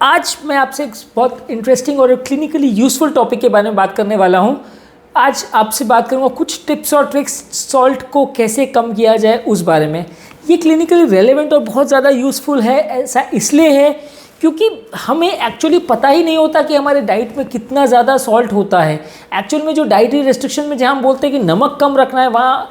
आज मैं आपसे एक बहुत इंटरेस्टिंग और क्लिनिकली यूजफुल टॉपिक के बारे में बात करने वाला हूं। आज आपसे बात करूंगा कुछ टिप्स और ट्रिक्स सॉल्ट को कैसे कम किया जाए उस बारे में। ये क्लिनिकली रेलेवेंट और बहुत ज़्यादा यूज़फुल है। ऐसा इसलिए है क्योंकि हमें एक्चुअली पता ही नहीं होता कि हमारे डाइट में कितना ज़्यादा सॉल्ट होता है। एक्चुअल में जो डाइटरी रेस्ट्रिक्शन में जहाँ हम बोलते हैं कि नमक कम रखना है, वहाँ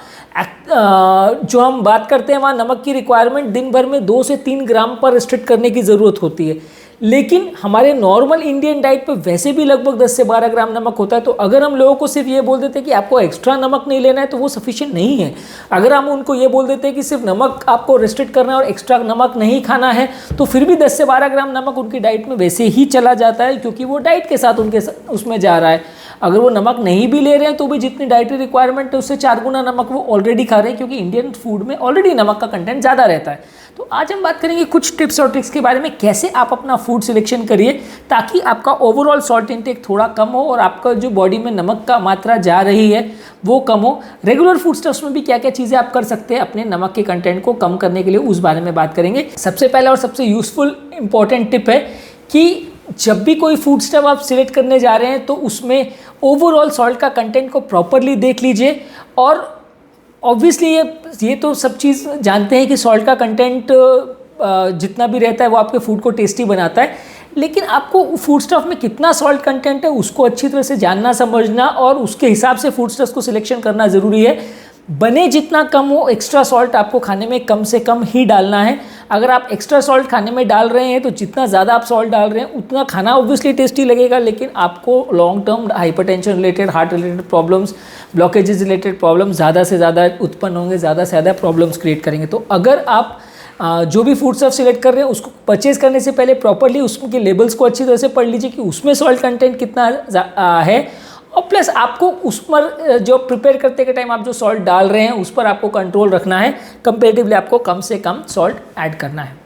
जो हम बात करते हैं वहाँ नमक की रिक्वायरमेंट दिन भर में 2 से 3 ग्राम पर रिस्ट्रिक्ट करने की ज़रूरत होती है। लेकिन हमारे नॉर्मल इंडियन डाइट पे वैसे भी लगभग 10 से 12 ग्राम नमक होता है। तो अगर हम लोगों को सिर्फ ये बोल देते हैं कि आपको एक्स्ट्रा नमक नहीं लेना है तो वो सफिशिएंट नहीं है। अगर हम उनको ये बोल देते हैं कि सिर्फ नमक आपको रिस्ट्रिक्ट करना है और एक्स्ट्रा नमक नहीं खाना है, तो फिर भी 10 से 12 ग्राम नमक उनकी डाइट में वैसे ही चला जाता है, क्योंकि वो डाइट के साथ उनके उसमें जा रहा है। अगर वो नमक नहीं भी ले रहे हैं तो भी जितनी डाइटरी रिक्वायरमेंट है उससे 4 गुना नमक वो ऑलरेडी खा रहे हैं, क्योंकि इंडियन फूड में ऑलरेडी नमक का कंटेंट ज़्यादा रहता है। तो आज हम बात करेंगे कुछ टिप्स और ट्रिक्स के बारे में, कैसे आप अपना फूड सिलेक्शन करिए ताकि आपका ओवरऑल सॉल्ट इंटेक थोड़ा कम हो और आपका जो बॉडी में नमक का मात्रा जा रही है वो कम हो। रेगुलर फूड स्टफ्स में भी क्या क्या चीज़ें आप कर सकते हैं अपने नमक के कंटेंट को कम करने के लिए, उस बारे में बात करेंगे। सबसे पहला और सबसे यूजफुल इंपॉर्टेंट टिप है कि जब भी कोई फूड स्टफ आप सिलेक्ट करने जा रहे हैं तो उसमें ओवरऑल सॉल्ट का कंटेंट को प्रॉपरली देख लीजिए। और ऑब्वियसली ये तो सब चीज़ जानते हैं कि सॉल्ट का कंटेंट जितना भी रहता है वो आपके फूड को टेस्टी बनाता है, लेकिन आपको फूड स्टफ में कितना सॉल्ट कंटेंट है उसको अच्छी तरह से जानना समझना और उसके हिसाब से फूड स्टफ को सिलेक्शन करना ज़रूरी है। बने जितना कम हो, एक्स्ट्रा सॉल्ट आपको खाने में कम से कम ही डालना है। अगर आप एक्स्ट्रा सॉल्ट खाने में डाल रहे हैं तो जितना ज़्यादा आप सॉल्ट डाल रहे हैं उतना खाना ऑब्वियसली टेस्टी लगेगा, लेकिन आपको long term hypertension related, heart related problems, blockages related problems ज़्यादा से ज़्यादा उत्पन्न होंगे, ज़्यादा से ज़्यादा प्रॉब्लम्स क्रिएट करेंगे। तो अगर आप जो भी फूड स्टफ सिलेक्ट कर रहे हैं उसको परचेज करने से पहले प्रॉपरली उसके लेबल्स को अच्छी तरह से पढ़ लीजिए कि उसमें सॉल्ट कंटेंट कितना है। और प्लस आपको उस पर जो प्रिपेयर करते के टाइम आप जो सॉल्ट डाल रहे हैं उस पर आपको कंट्रोल रखना है। कंपेरेटिवली आपको कम से कम सॉल्ट ऐड करना है।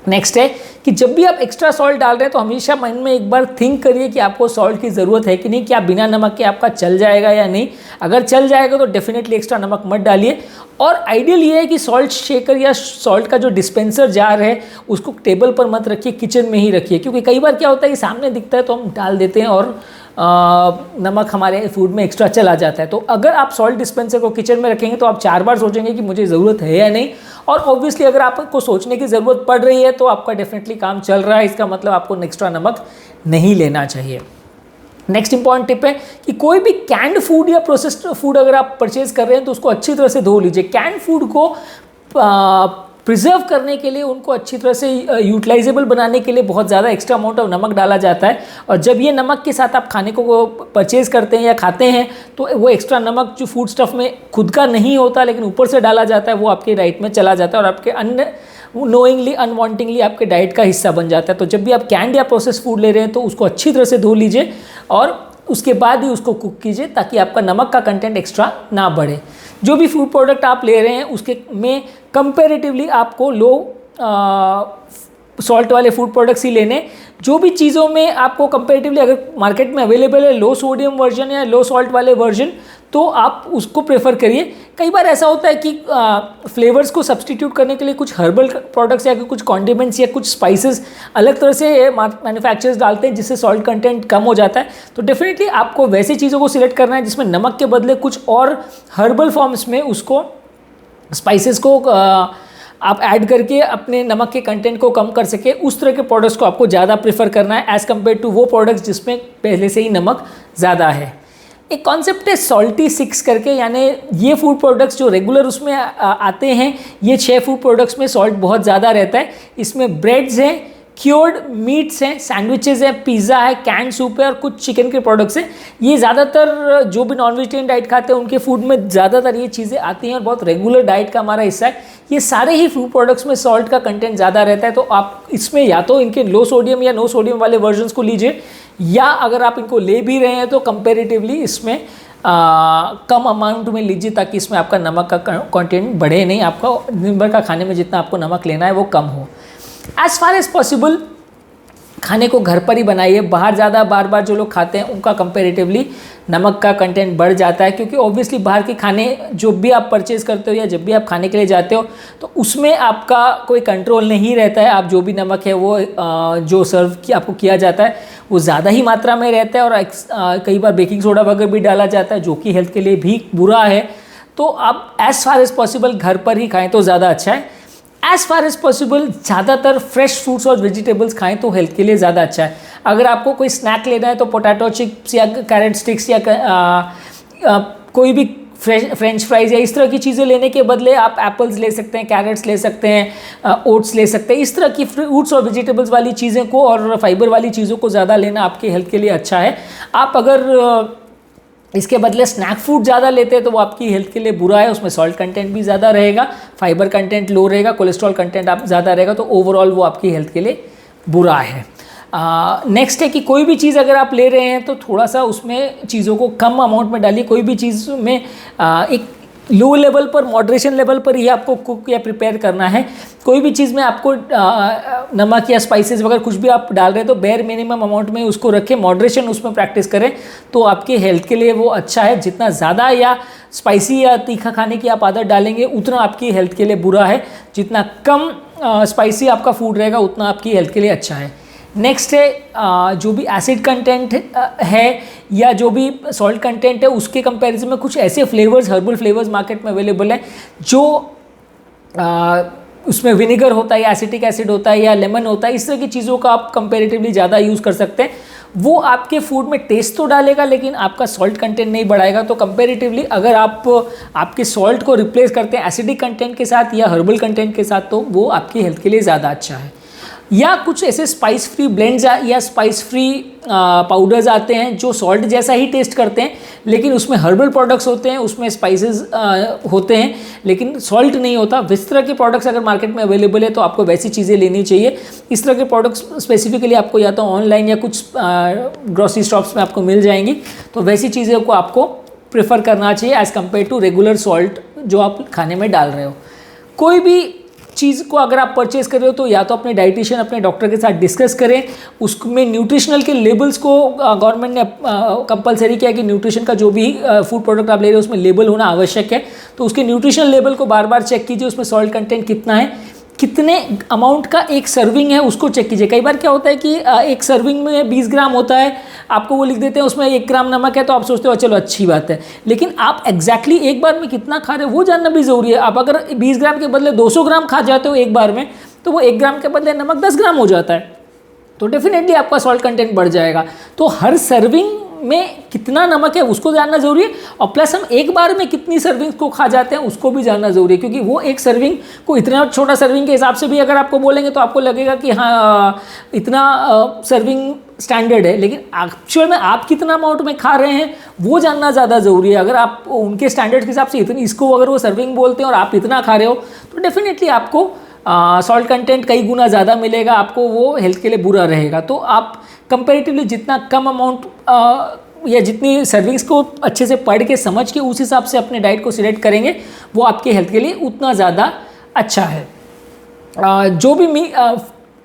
नेक्स्ट है कि जब भी आप एक्स्ट्रा सॉल्ट डाल रहे हैं तो हमेशा मन में एक बार थिंक करिए कि आपको सॉल्ट की ज़रूरत है कि नहीं, क्या बिना नमक के आपका चल जाएगा या नहीं। अगर चल जाएगा तो डेफिनेटली एक्स्ट्रा नमक मत डालिए। और आइडियल ये है कि सॉल्ट शेकर या सॉल्ट का जो डिस्पेंसर जार है उसको टेबल पर मत रखिए, किचन में ही रखिए, क्योंकि कई बार क्या होता है कि सामने दिखता है तो हम डाल देते हैं और नमक हमारे फूड में एक्स्ट्रा चला जाता है। तो अगर आप सॉल्ट डिस्पेंसर को किचन में रखेंगे तो आप 4 बार सोचेंगे कि मुझे ज़रूरत है या नहीं। और ऑब्वियसली अगर आपको सोचने की ज़रूरत पड़ रही है तो आपका डेफिनेटली काम चल रहा है, इसका मतलब आपको एक्स्ट्रा नमक नहीं लेना चाहिए। नेक्स्ट इंपॉर्टेंट टिप है कि कोई भी कैंड फूड या प्रोसेस्ड फूड अगर आप परचेज कर रहे हैं तो उसको अच्छी तरह से धो लीजिए। कैंड फूड को प्रिजर्व करने के लिए, उनको अच्छी तरह से यूटिलाइजेबल बनाने के लिए बहुत ज़्यादा एक्स्ट्रा अमाउंट ऑफ नमक डाला जाता है। और जब ये नमक के साथ आप खाने को परचेज़ करते हैं या खाते हैं तो वो एक्स्ट्रा नमक जो फूड स्टफ में खुद का नहीं होता लेकिन ऊपर से डाला जाता है वो आपके डाइट में चला जाता है और आपके नोइंगली अनवांटिंगली आपके डाइट का हिस्सा बन जाता है। तो जब भी आप कैंड या प्रोसेस फूड ले रहे हैं तो उसको अच्छी तरह से धो लीजिए और उसके बाद ही उसको कुक कीजिए ताकि आपका नमक का कंटेंट एक्स्ट्रा ना बढ़े। जो भी फूड प्रोडक्ट आप ले रहे हैं उसके में कंपैरेटिवली आपको लो सॉल्ट वाले फूड प्रोडक्ट्स ही लेने। जो भी चीज़ों में आपको कंपैरेटिवली अगर मार्केट में अवेलेबल है लो सोडियम वर्जन या लो सॉल्ट वाले वर्जन तो आप उसको प्रेफर करिए। कई बार ऐसा होता है कि फ्लेवर्स को सब्सटीट्यूट करने के लिए कुछ हर्बल प्रोडक्ट्स या कुछ कॉन्डिमेंट्स या कुछ स्पाइसेस अलग तरह से मैन्युफैक्चरर्स डालते हैं जिससे सॉल्ट कंटेंट कम हो जाता है। तो डेफिनेटली आपको वैसी चीज़ों को सिलेक्ट करना है जिसमें नमक के बदले कुछ और हर्बल फॉर्म्स में उसको स्पाइसेस को आप ऐड करके अपने नमक के कंटेंट को कम कर सके। उस तरह के प्रोडक्ट्स को आपको ज़्यादा प्रेफर करना है एज़ कम्पेयर टू वो प्रोडक्ट्स जिसमें पहले से ही नमक ज़्यादा है। एक कॉन्सेप्ट है सॉल्टी 6 करके, यानी ये फूड प्रोडक्ट्स जो रेगुलर उसमें आते हैं, ये 6 फूड प्रोडक्ट्स में सॉल्ट बहुत ज़्यादा रहता है। इसमें ब्रेड्स हैं, क्योर्ड मीट्स हैं, सैंडविचेस हैं, पिज़्ज़ा है, कैंड सूप है और कुछ चिकन के प्रोडक्ट्स हैं। ये ज़्यादातर जो भी नॉन वेजिटेरियन डाइट खाते हैं उनके फूड में ज़्यादातर ये चीज़ें आती हैं और बहुत रेगुलर डाइट का हमारा हिस्सा है। ये सारे ही फूड प्रोडक्ट्स में सॉल्ट का कंटेंट ज़्यादा रहता है। तो आप इसमें या तो इनके लो सोडियम या नो सोडियम वाले वर्जन्स को लीजिए, या अगर आप इनको ले भी रहे हैं तो कंपेरेटिवली इसमें कम अमाउंट में लीजिए ताकि इसमें आपका नमक का कंटेंट बढ़े नहीं, आपका दिन भर का खाने में जितना आपको नमक लेना है वो कम हो। एज़ फार एज़ पॉसिबल खाने को घर पर ही बनाइए। बाहर ज़्यादा बार बार जो लोग खाते हैं उनका कंपैरेटिवली नमक का कंटेंट बढ़ जाता है, क्योंकि ऑब्वियसली बाहर के खाने जो भी आप परचेज़ करते हो या जब भी आप खाने के लिए जाते हो तो उसमें आपका कोई कंट्रोल नहीं रहता है। आप जो भी नमक है वो जो सर्व आपको किया जाता है वो ज़्यादा ही मात्रा में रहता है, और कई बार बेकिंग सोडा वगैरह भी डाला जाता है जो कि हेल्थ के लिए भी बुरा है। तो आप एज़ फार एज़ पॉसिबल घर पर ही खाएँ तो ज़्यादा अच्छा है। एज़ फार एज़ पॉसिबल ज़्यादातर फ्रेश फ्रूट्स और वेजिटेबल्स खाएं तो हेल्थ के लिए ज़्यादा अच्छा है। अगर आपको कोई स्नैक लेना है तो पोटैटो चिप्स या कैरेट स्टिक्स या कोई भी फ्रेंच फ्राइज़ या इस तरह की चीज़ें लेने के बदले आप एप्पल्स ले सकते हैं, कैरेट्स ले सकते हैं, ओट्स ले सकते हैं। इस तरह की फ्रूट्स और वेजिटेबल्स वाली चीज़ें को और फाइबर वाली चीज़ों को ज़्यादा लेना आपके हेल्थ के लिए अच्छा है। आप अगर इसके बदले स्नैक फूड ज़्यादा लेते हैं तो वो आपकी हेल्थ के लिए बुरा है। उसमें सॉल्ट कंटेंट भी ज़्यादा रहेगा, फाइबर कंटेंट लो रहेगा, कोलेस्ट्रॉल कंटेंट आप ज़्यादा रहेगा, तो ओवरऑल वो आपकी हेल्थ के लिए बुरा है। नेक्स्ट है कि कोई भी चीज़ अगर आप ले रहे हैं तो थोड़ा सा उसमें चीज़ों को कम अमाउंट में डालिए। कोई भी चीज़ में एक लो लेवल पर, मॉडरेशन लेवल पर ही आपको कुक या प्रिपेयर करना है। कोई भी चीज़ में आपको नमक या स्पाइसेस वगैरह कुछ भी आप डाल रहे हैं तो बेयर मिनिमम अमाउंट में उसको रखें, मॉडरेशन उसमें प्रैक्टिस करें तो आपके हेल्थ के लिए वो अच्छा है। जितना ज़्यादा या स्पाइसी या तीखा खाने की आप आदत डालेंगे उतना आपकी हेल्थ के लिए बुरा है। जितना कम स्पाइसी आपका फूड रहेगा उतना आपकी हेल्थ के लिए अच्छा है। नेक्स्ट है जो भी एसिड कंटेंट है या जो भी सॉल्ट कंटेंट है उसके कंपैरिजन में कुछ ऐसे फ्लेवर्स, हर्बल फ्लेवर्स मार्केट में अवेलेबल हैं जो उसमें विनेगर होता है या एसिटिक एसिड होता है या लेमन होता है। इस तरह की चीज़ों का आप कंपैरेटिवली ज़्यादा यूज़ कर सकते हैं। वो आपके फूड में टेस्ट तो डालेगा लेकिन आपका सॉल्ट कंटेंट नहीं बढ़ाएगा। तो कंपैरेटिवली अगर आप आपके सॉल्ट को रिप्लेस करते हैं एसिडिक कंटेंट के साथ या हर्बल कंटेंट के साथ तो वो आपकी हेल्थ के लिए ज़्यादा अच्छा है। या कुछ ऐसे स्पाइस फ्री ब्लेंड्स या स्पाइस फ्री पाउडर्स आते हैं जो सॉल्ट जैसा ही टेस्ट करते हैं लेकिन उसमें हर्बल प्रोडक्ट्स होते हैं, उसमें स्पाइसेस होते हैं लेकिन सॉल्ट नहीं होता। इस तरह के प्रोडक्ट्स अगर मार्केट में अवेलेबल है तो आपको वैसी चीज़ें लेनी चाहिए। इस तरह के प्रोडक्ट्स स्पेसिफिकली आपको या तो ऑनलाइन या कुछ ग्रोसरी शॉप्स में आपको मिल जाएंगी, तो वैसी चीज़ों को आपको प्रेफर करना चाहिए as compare to regular salt जो आप खाने में डाल रहे हो। कोई भी चीज़ को अगर आप परचेज कर रहे हो तो या तो अपने डाइटिशियन, अपने डॉक्टर के साथ डिस्कस करें। उसमें न्यूट्रिशनल के लेबल्स को गवर्नमेंट ने कंपलसरी किया कि न्यूट्रिशन का जो भी फूड प्रोडक्ट आप ले रहे हो उसमें लेबल होना आवश्यक है। तो उसके न्यूट्रिशनल लेबल को बार बार चेक कीजिए, उसमें सॉल्ट कंटेंट कितना है, कितने अमाउंट का एक सर्विंग है उसको चेक कीजिए। कई बार क्या होता है कि एक सर्विंग में 20 ग्राम होता है, आपको वो लिख देते हैं उसमें 1 ग्राम नमक है तो आप सोचते हो चलो अच्छी बात है, लेकिन आप एग्जैक्टली एक बार में कितना खा रहे हो वो जानना भी ज़रूरी है। आप अगर 20 ग्राम के बदले 200 ग्राम खा जाते हो एक बार में तो वो 1 ग्राम के बदले नमक 10 ग्राम हो जाता है, तो डेफिनेटली आपका सॉल्ट कंटेंट बढ़ जाएगा। तो हर सर्विंग में कितना नमक है उसको जानना ज़रूरी है, और प्लस हम एक बार में कितनी सर्विंग को खा जाते हैं उसको भी जानना ज़रूरी है, क्योंकि वो एक सर्विंग को इतना छोटा सर्विंग के हिसाब से भी अगर आपको बोलेंगे तो आपको लगेगा कि हाँ इतना सर्विंग स्टैंडर्ड है, लेकिन एक्चुअल में आप कितना अमाउंट में खा रहे हैं वो जानना ज़्यादा ज़रूरी है। अगर आप उनके स्टैंडर्ड के हिसाब से इतनी इसको अगर वो सर्विंग बोलते हैं और आप इतना खा रहे हो तो डेफिनेटली आपको सॉल्ट कंटेंट कई गुना ज़्यादा मिलेगा, आपको वो हेल्थ के लिए बुरा रहेगा। तो आप कंपैरेटिवली जितना कम अमाउंट या जितनी सर्विंग्स को अच्छे से पढ़ के समझ के उस हिसाब से अपने डाइट को सिलेक्ट करेंगे वो आपके हेल्थ के लिए उतना ज़्यादा अच्छा है। जो भी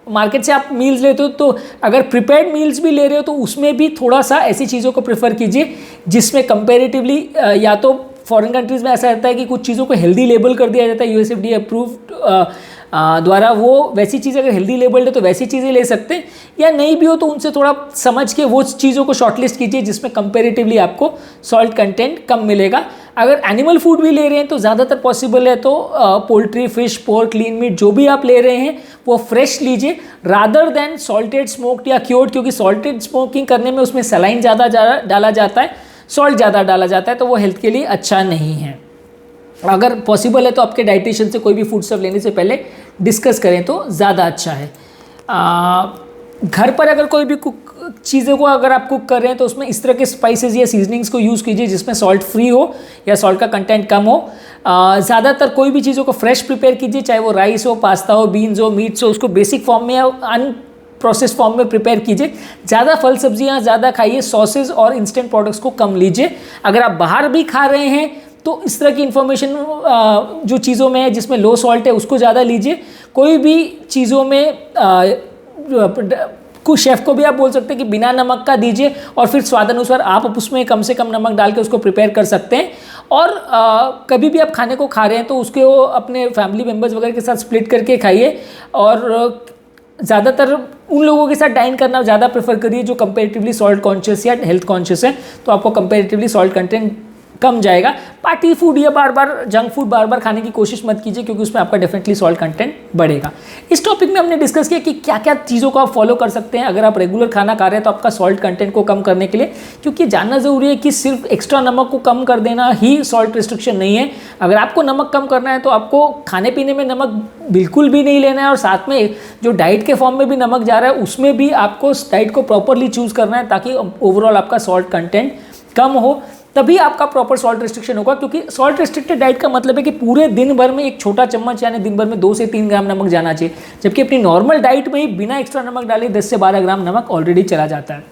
मार्केट से आप मील्स लेते हो तो अगर प्रिपेयर्ड मील्स भी ले रहे हो तो उसमें भी थोड़ा सा ऐसी चीज़ों को प्रेफर कीजिए जिसमें कंपैरेटिवली या तो फॉरेन कंट्रीज़ में ऐसा रहता है कि कुछ चीज़ों को हेल्दी लेबल कर दिया जाता है यूएसएफडीए अप्रूव्ड द्वारा, वो वैसी चीज़ अगर हेल्दी लेबल्ड है तो वैसी चीज़ें ले सकते हैं, या नहीं भी हो तो उनसे थोड़ा समझ के वो चीज़ों को शॉर्टलिस्ट कीजिए जिसमें कंपैरेटिवली आपको सॉल्ट कंटेंट कम मिलेगा। अगर एनिमल फूड भी ले रहे हैं तो ज़्यादातर पॉसिबल है तो poultry, fish, pork, lean meat जो भी आप ले रहे हैं वो फ्रेश लीजिए रादर देन सॉल्टेड, स्मोक्ड या क्योर्ड, क्योंकि सॉल्टेड स्मोकिंग करने में उसमें सलाइन ज़्यादा डाला जाता है, सॉल्ट ज़्यादा डाला जाता है, तो वो हेल्थ के लिए अच्छा नहीं है। अगर पॉसिबल है तो आपके डाइटिशियन से कोई भी फूड स्टफ लेने से पहले डिस्कस करें तो ज़्यादा अच्छा है। घर पर अगर कोई भी चीज़ों को अगर आप कुक कर रहे हैं तो उसमें इस तरह के स्पाइसेस या सीजनिंग्स को यूज़ कीजिए जिसमें सॉल्ट फ्री हो या सॉल्ट का कंटेंट कम हो। ज़्यादातर कोई भी चीज़ों को फ्रेश प्रिपेयर कीजिए, चाहे वो राइस हो, पास्ता हो, बीन्स हो, मीट्स हो, उसको बेसिक फॉर्म में या प्रोसेस फॉर्म में प्रिपेयर कीजिए। ज़्यादा फल सब्जियां ज़्यादा खाइए, सॉसेज और इंस्टेंट प्रोडक्ट्स को कम लीजिए। अगर आप बाहर भी खा रहे हैं तो इस तरह की इन्फॉर्मेशन जो चीज़ों में है जिसमें लो सॉल्ट है उसको ज़्यादा लीजिए। कोई भी चीज़ों में शेफ़ को भी आप बोल सकते हैं कि बिना नमक का दीजिए और फिर स्वाद अनुसार आप उसमें कम से कम नमक डाल के उसको प्रिपेयर कर सकते हैं। और कभी भी आप खाने को खा रहे हैं तो उसके वो अपने फैमिली मेम्बर्स वगैरह के साथ स्प्लिट करके खाइए। और ज़्यादातर उन लोगों के साथ डाइन करना ज़्यादा प्रेफर करिए जो कंपेरेटिवली सॉल्ट कॉन्शियस या हेल्थ कॉन्शियस है, तो आपको कंपेरेटिवली सॉल्ट कंटेंट कम जाएगा। पार्टी फूड या बार बार जंक फूड बार बार खाने की कोशिश मत कीजिए, क्योंकि उसमें आपका डेफिनेटली सॉल्ट कंटेंट बढ़ेगा। इस टॉपिक में हमने डिस्कस किया कि क्या क्या चीज़ों को आप फॉलो कर सकते हैं अगर आप रेगुलर खाना खा रहे हैं तो आपका सॉल्ट कंटेंट को कम करने के लिए, क्योंकि जानना ज़रूरी है कि सिर्फ एक्स्ट्रा नमक को कम कर देना ही सॉल्ट रिस्ट्रिक्शन नहीं है। अगर आपको नमक कम करना है तो आपको खाने पीने में नमक बिल्कुल भी नहीं लेना है, और साथ में जो डाइट के फॉर्म में भी नमक जा रहा है उसमें भी आपको डाइट को प्रॉपरली चूज़ करना है, ताकि ओवरऑल आपका सॉल्ट कंटेंट कम हो, तभी आपका प्रॉपर सॉल्ट रिस्ट्रिक्शन होगा। क्योंकि सॉल्ट रिस्ट्रिक्टेड डाइट का मतलब है कि पूरे दिन भर में एक छोटा चम्मच यानी दिन भर में 2 से 3 ग्राम नमक जाना चाहिए, जबकि अपनी नॉर्मल डाइट में ही बिना एक्स्ट्रा नमक डाले 10 से 12 ग्राम नमक ऑलरेडी चला जाता है।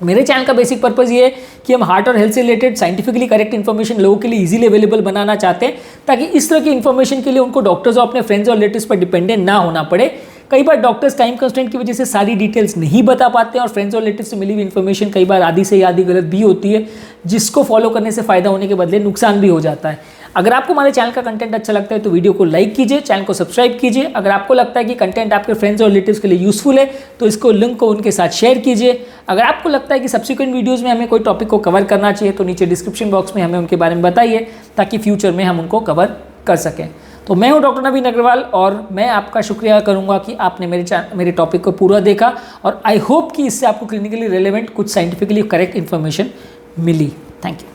मेरे चैनल का बेसिक पर्पज़ ये है कि हम हार्ट और हेल्थ से रिलेटेड साइंटिफिकली करेक्ट इन्फॉर्मेशन लोगों के लिए इजीली अवेलेबल बनाना चाहते हैं, ताकि इस तरह की इन्फॉर्मेशन के लिए उनको डॉक्टर्स और अपने फ्रेंड्स और रिलेटिव्स पर डिपेंडेंट ना होना पड़े। कई बार डॉक्टर्स टाइम कंस्ट्रेंट की वजह से सारी डिटेल्स नहीं बता पाते हैं, और फ्रेंड्स और रिलेटिव से मिली हुई इन्फॉर्मेशन कई बार आधी से आधी गलत भी होती है, जिसको फॉलो करने से फ़ायदा होने के बदले नुकसान भी हो जाता है। अगर आपको हमारे चैनल का कंटेंट अच्छा लगता है तो वीडियो को लाइक कीजिए, चैनल को सब्सक्राइब कीजिए। अगर आपको लगता है कि कंटेंट आपके फ्रेंड्स और रिलेटिव्स के लिए यूजफुल है तो इसको लिंक को उनके साथ शेयर कीजिए। अगर आपको लगता है कि सब्सिक्वेंट वीडियोज़ में हमें कोई टॉपिक को कवर करना चाहिए तो नीचे डिस्क्रिप्शन बॉक्स में हमें उनके बारे में बताइए, ताकि फ्यूचर में हम उनको कवर कर सकें। तो मैं हूं डॉक्टर नवीन अग्रवाल, और मैं आपका शुक्रिया करूंगा कि आपने मेरे टॉपिक को पूरा देखा, और आई होप कि इससे आपको क्लिनिकली रेलेवेंट कुछ साइंटिफिकली करेक्ट इन्फॉर्मेशन मिली। Thank you.